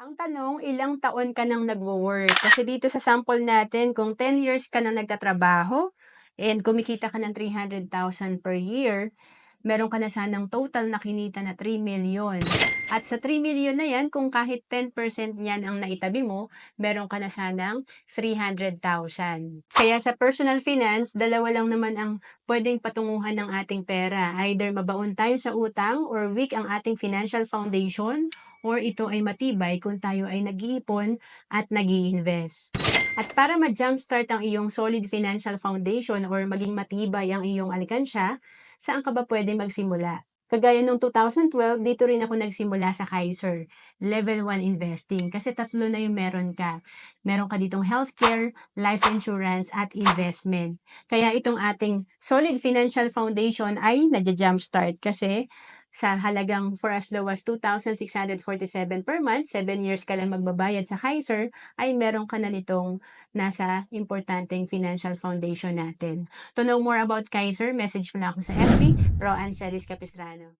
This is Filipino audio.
Ang tanong, ilang taon ka nang nagwo-work? Kasi dito sa sample natin, kung 10 years ka na nagtatrabaho and kumikita ka ng 300,000 per year, meron ka na sanang total na kinita na 3 million. At sa 3 million na yan, kung kahit 10% niyan ang naitabi mo, meron ka na sanang 300,000. Kaya sa personal finance, dalawa lang naman ang pwedeng patunguhan ng ating pera. Either mabaon tayo sa utang or weak ang ating financial foundation, or ito ay matibay kung tayo ay nag-iipon at nag-i-invest. At para ma-jumpstart ang iyong solid financial foundation or maging matibay ang iyong alikansya, saan ka ba pwede magsimula? Kagaya nung 2012, dito rin ako nagsimula sa Kaiser, Level 1 Investing. Kasi tatlo na yung meron ka. Meron ka ditong healthcare, life insurance, at investment. Kaya itong ating solid financial foundation ay nadja-jumpstart kasi sa halagang for as low as 2,647 per month, 7 years ka lang magbabayad sa Kaiser, ay meron ka na nitong nasa importanteng financial foundation natin. To know more about Kaiser, message mo na ako sa FB, Roanne Celis Capistrano.